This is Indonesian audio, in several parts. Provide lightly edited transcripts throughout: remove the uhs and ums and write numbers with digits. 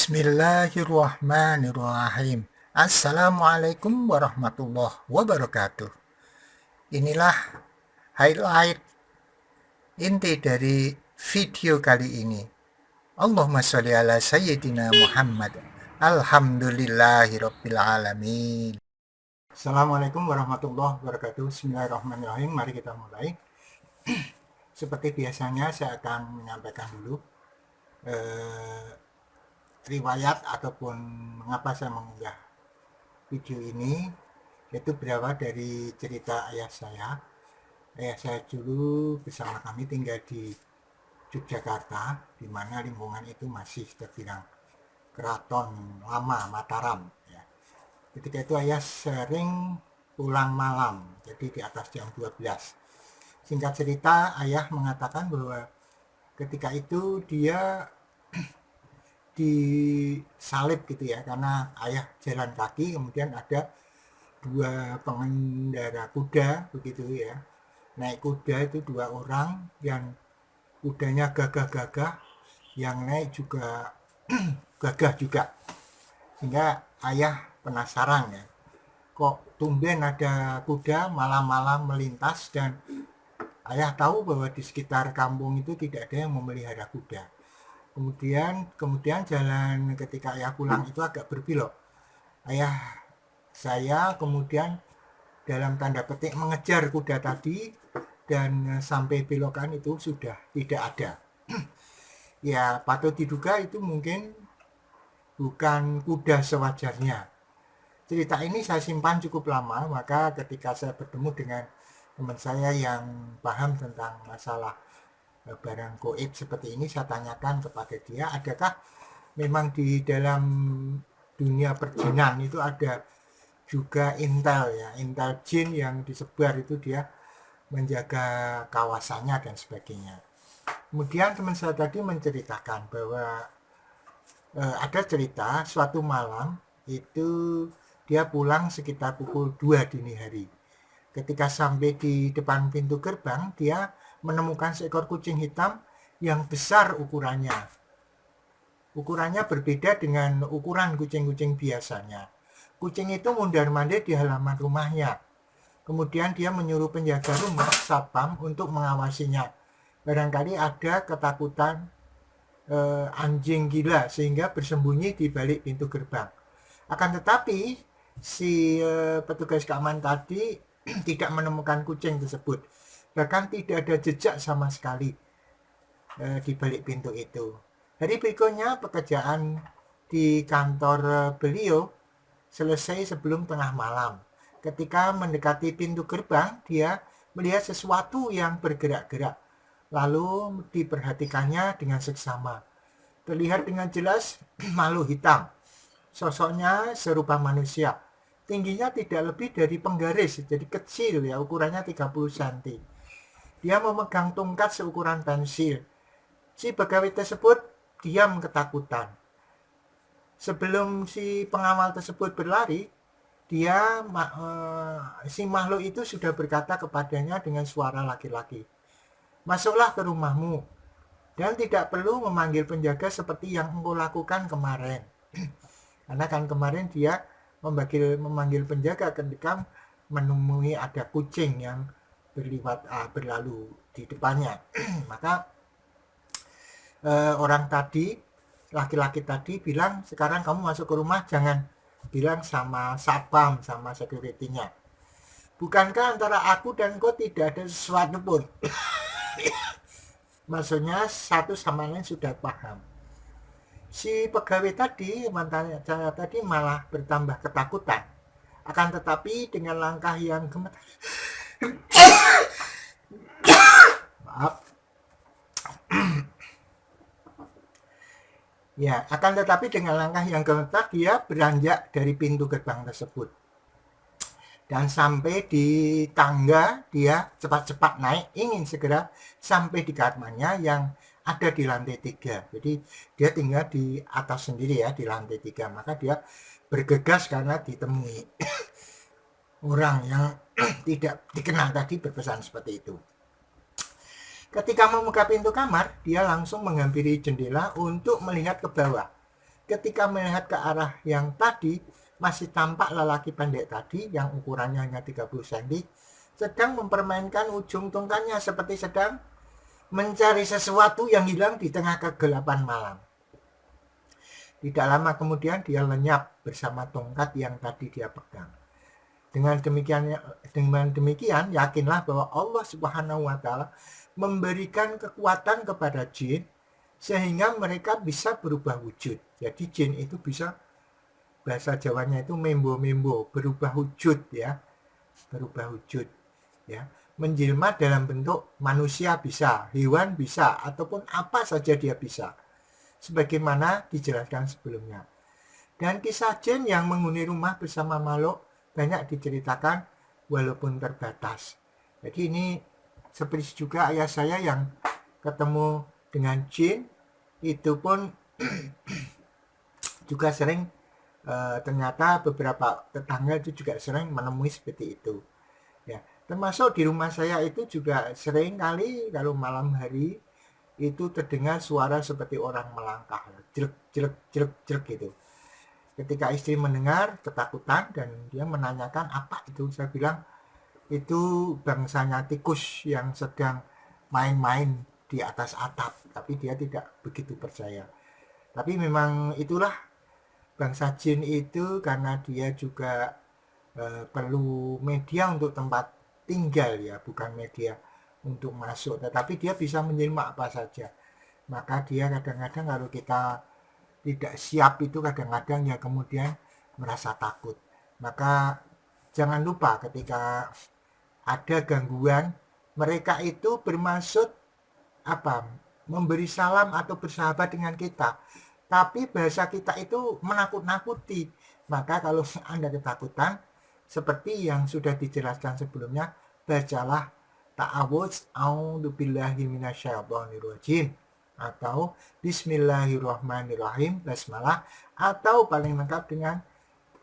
Bismillahirrahmanirrahim. Assalamualaikum warahmatullahi wabarakatuh. Inilah highlight inti dari video kali ini. Allahumma sholli ala sayyidina Muhammad. Alhamdulillahirabbil alamin. Assalamualaikum warahmatullahi wabarakatuh. Bismillahirrahmanirrahim. Mari kita mulai. Seperti biasanya saya akan menyampaikan dulu riwayat ataupun mengapa saya mengunggah video ini, yaitu berawal dari cerita ayah saya. Ayah saya dulu bersama kami tinggal di Yogyakarta, di mana lingkungan itu masih terbilang keraton lama Mataram. Ya. Ketika itu ayah sering pulang malam, jadi di atas jam 12. Singkat cerita, ayah mengatakan bahwa ketika itu dia disalib gitu ya, karena ayah jalan kaki, kemudian ada dua pengendara kuda begitu ya, naik kuda itu dua orang, yang kudanya gagah-gagah, yang naik juga gagah juga, sehingga ayah penasaran ya, kok tumben ada kuda malam-malam melintas, dan ayah tahu bahwa di sekitar kampung itu tidak ada yang memelihara kuda. Kemudian jalan ketika ayah pulang itu agak berbelok. Ayah saya kemudian dalam tanda petik mengejar kuda tadi, dan sampai belokan itu sudah tidak ada. Ya, patut diduga itu mungkin bukan kuda sewajarnya. Cerita ini saya simpan cukup lama, maka ketika saya bertemu dengan teman saya yang paham tentang masalah barang goib seperti ini, saya tanyakan kepada dia, adakah memang di dalam dunia perjinan itu ada juga intel ya, intel jin yang disebar itu dia menjaga kawasannya dan sebagainya. Kemudian teman saya tadi menceritakan bahwa ada cerita suatu malam itu dia pulang sekitar pukul 2 dini hari. Ketika sampai di depan pintu gerbang, dia menemukan seekor kucing hitam yang besar ukurannya. Ukurannya berbeda dengan ukuran kucing-kucing biasanya. Kucing itu mondar-mandir di halaman rumahnya. Kemudian dia menyuruh penjaga rumah, satpam, untuk mengawasinya. Barangkali ada ketakutan anjing gila sehingga bersembunyi di balik pintu gerbang. Akan tetapi si petugas keamanan tadi tidak menemukan kucing tersebut. Bahkan tidak ada jejak sama sekali di balik pintu itu. Hari berikutnya pekerjaan di kantor beliau selesai sebelum tengah malam. Ketika mendekati pintu gerbang, dia melihat sesuatu yang bergerak-gerak. Lalu diperhatikannya dengan seksama. Terlihat dengan jelas makhluk hitam. Sosoknya serupa manusia. Tingginya tidak lebih dari penggaris, jadi kecil ya, ukurannya 30 cm. Dia memegang tongkat seukuran pensil. Si pegawai tersebut diam ketakutan. Sebelum si pengawal tersebut berlari, si makhluk itu sudah berkata kepadanya dengan suara laki-laki, "Masuklah ke rumahmu, dan tidak perlu memanggil penjaga seperti yang engkau lakukan kemarin." Karena kan kemarin dia memanggil penjaga ketika menemui ada kucing yang berlalu di depannya. Maka orang tadi, laki-laki tadi bilang, "Sekarang kamu masuk ke rumah, jangan bilang sama satpam, sama security-nya. Bukankah antara aku dan kau tidak ada sesuatu pun?" Maksudnya satu sama lain sudah paham. Si pegawai tadi, mantan saya tadi, malah bertambah ketakutan. Akan tetapi dengan langkah yang gemetar, maaf. Ya, akan tetapi dengan langkah yang gemetar dia beranjak dari pintu gerbang tersebut. Dan sampai di tangga, dia cepat-cepat naik, ingin segera sampai di kamarnya yang ada di lantai 3. Jadi dia tinggal di atas sendiri ya, di lantai 3. Maka dia bergegas karena ditemui orang yang tidak dikenal tadi berpesan seperti itu. Ketika membuka pintu kamar, dia langsung menghampiri jendela untuk melihat ke bawah. ketika melihat ke arah yang tadi, masih tampak lelaki pendek tadi yang ukurannya hanya 30 cm, sedang mempermainkan ujung tongkatnya seperti sedang mencari sesuatu yang hilang di tengah kegelapan malam. Tidak lama kemudian dia lenyap bersama tongkat yang tadi dia pegang. Dengan demikian yakinlah bahwa Allah Subhanahu wa taala memberikan kekuatan kepada jin sehingga mereka bisa berubah wujud. Jadi jin itu bisa, bahasa Jawanya itu membo-membo, berubah wujud ya. Berubah wujud ya. Menjelma dalam bentuk manusia bisa, hewan bisa, ataupun apa saja dia bisa. Sebagaimana dijelaskan sebelumnya. Dan kisah jin yang menghuni rumah bersama makhluk banyak diceritakan walaupun terbatas. Jadi ini seperti juga ayah saya yang ketemu dengan jin, itu pun juga sering ternyata beberapa tetangga itu juga sering menemui seperti itu. Ya, termasuk di rumah saya itu juga sering kali kalau malam hari itu terdengar suara seperti orang melangkah, jelek jelek jelek jelek gitu. Ketika istri mendengar ketakutan dan dia menanyakan apa itu, saya bilang itu bangsanya tikus yang sedang main-main di atas atap, tapi dia tidak begitu percaya. Tapi memang itulah bangsa jin itu, karena dia juga perlu media untuk tempat tinggal ya, bukan media untuk masuk, tetapi dia bisa menjelma apa saja. Maka dia kadang-kadang kalau kita tidak siap itu kadang-kadang ya kemudian merasa takut. Maka jangan lupa ketika ada gangguan, mereka itu bermaksud apa? Memberi salam atau bersahabat dengan kita. Tapi bahasa kita itu menakut-nakuti. Maka kalau Anda ketakutan, seperti yang sudah dijelaskan sebelumnya, bacalah ta'awudz a'udzubillahi minasyaitonirrajim atau bismillahirrahmanirrahim, basmalah, atau paling lengkap dengan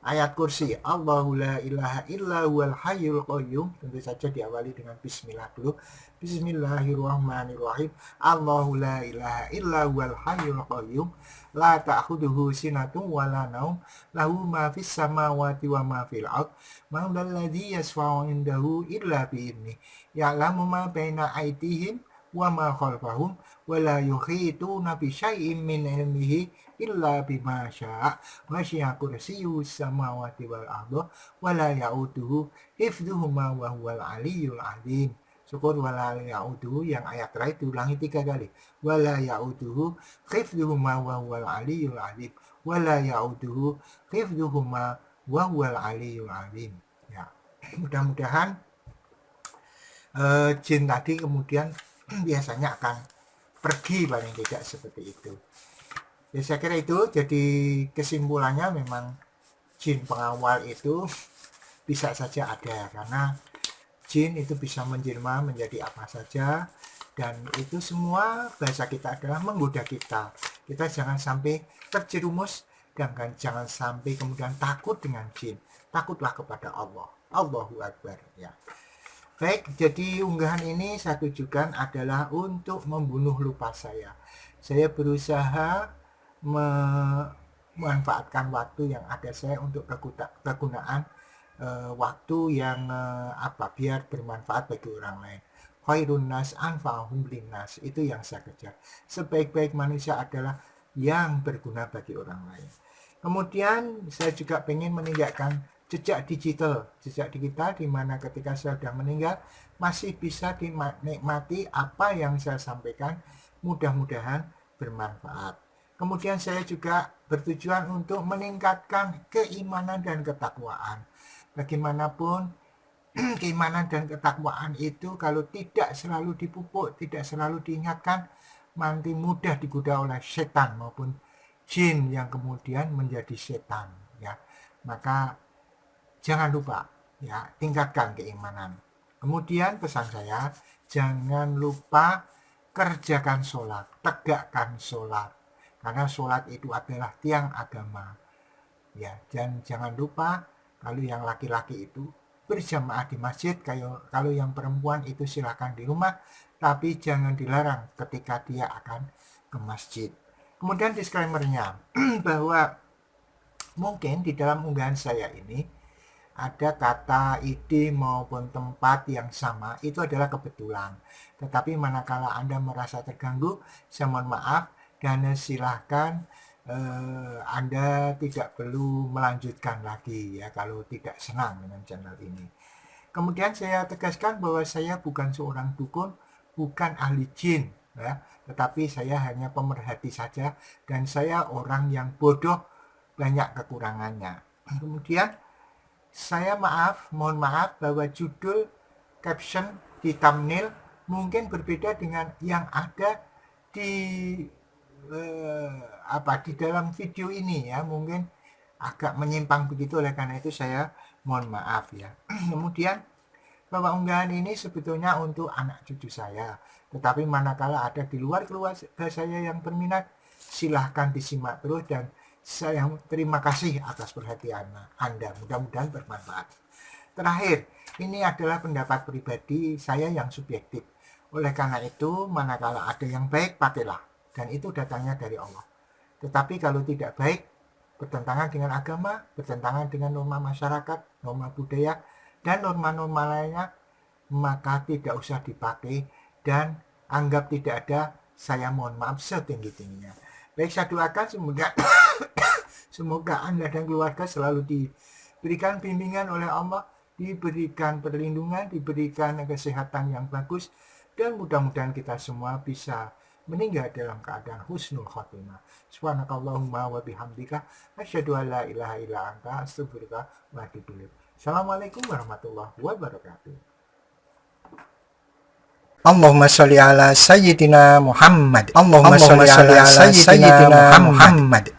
ayat kursi, Allahu la ilaha illa huwal hayyul qayyum. Tentu saja diawali dengan bismillah dulu. Bismillahirrahmanirrahim. Allahu la ilaha illa huwal hayyul qayyum, la ta'khudhuhu sinatun wa la naum, lahu ma fis samawati wa ma fil ard, man dzalladzi yashfa'u indahu illa bi'idznih, ya'lamu ma baina aydihim wa ma khalfahum wa la yuhituna bi syai'in min ilmihi illa bima syaa' wasi'a kursiyyuhu samawati wal arda wa la ya'uduhu hifdzuhuma wa huwal aliyyul azim. Syukur wala ya'uduhu yang ayat terakhir diulangi 3 kali. Wala ya'uduhu hifdzuhuma wa huwal aliyyul azim. Wala ya'uduhu hifdzuhuma wa huwal aliyyul azim. Ya. Mudah-mudahan jin tadi kemudian biasanya akan pergi, paling tidak seperti itu. Ya, saya kira itu jadi kesimpulannya memang jin pengawal itu bisa saja ada, karena jin itu bisa menjelma menjadi apa saja, dan itu semua bahasa kita adalah menggoda kita. Kita jangan sampai terjerumus dan jangan sampai kemudian takut dengan jin. Takutlah kepada Allah. Allahu Akbar ya. Baik, jadi unggahan ini saya tujukan adalah untuk membunuh lupa saya. Saya berusaha memanfaatkan waktu yang ada saya untuk kegunaan waktu yang biar bermanfaat bagi orang lain. Khairun nas anfa'uhum linnas, itu yang saya kejar. Sebaik-baik manusia adalah yang berguna bagi orang lain. Kemudian saya juga ingin meninggalkan jejak digital di mana ketika saya sudah meninggal masih bisa dinikmati apa yang saya sampaikan, mudah-mudahan bermanfaat. Kemudian saya juga bertujuan untuk meningkatkan keimanan dan ketakwaan. Bagaimanapun keimanan dan ketakwaan itu kalau tidak selalu dipupuk, tidak selalu diingatkan, nanti mudah digoda oleh setan maupun jin yang kemudian menjadi setan ya. Maka jangan lupa ya, tingkatkan keimanan. Kemudian pesan saya, jangan lupa kerjakan sholat, tegakkan sholat, karena sholat itu adalah tiang agama ya. Dan jangan lupa kalau yang laki-laki itu berjamaah di masjid, kalau yang perempuan itu silakan di rumah, tapi jangan dilarang ketika dia akan ke masjid. Kemudian disclaimer-nya bahwa mungkin di dalam unggahan saya ini ada kata, ide maupun tempat yang sama, itu adalah kebetulan. Tetapi manakala Anda merasa terganggu, saya mohon maaf dan silahkan Anda tidak perlu melanjutkan lagi ya kalau tidak senang dengan channel ini. Kemudian saya tegaskan bahwa saya bukan seorang dukun, bukan ahli jin, ya, tetapi saya hanya pemerhati saja dan saya orang yang bodoh, banyak kekurangannya. Kemudian saya mohon maaf bahwa judul, caption di thumbnail mungkin berbeda dengan yang ada di di dalam video ini ya, mungkin agak menyimpang begitu, oleh karena itu saya mohon maaf ya. Kemudian bahwa unggahan ini sebetulnya untuk anak cucu saya, tetapi manakala ada di luar keluarga saya yang berminat, silahkan disimak terus dan saya terima kasih atas perhatian Anda, mudah-mudahan bermanfaat. Terakhir, ini adalah pendapat pribadi saya yang subjektif. Oleh karena itu, manakala ada yang baik, pakailah. Dan itu datangnya dari Allah. Tetapi kalau tidak baik, bertentangan dengan agama, bertentangan dengan norma masyarakat, norma budaya, dan norma-norma lainnya, maka tidak usah dipakai dan anggap tidak ada. Saya mohon maaf setinggi-tingginya. Baik, saya doakan semoga Anda dan keluarga selalu diberikan bimbingan oleh Allah, diberikan perlindungan, diberikan kesehatan yang bagus, dan mudah-mudahan kita semua bisa meninggal dalam keadaan husnul khotimah. Subhanakallahumma wa bihamdika asyhadu an la ilaha illa anta astaghfiruka wa atubu ilaik. Assalamualaikum warahmatullahi wabarakatuh. Allahumma sholli ala sayyidina Muhammad. Allahumma sholli ala sayyidina Muhammad.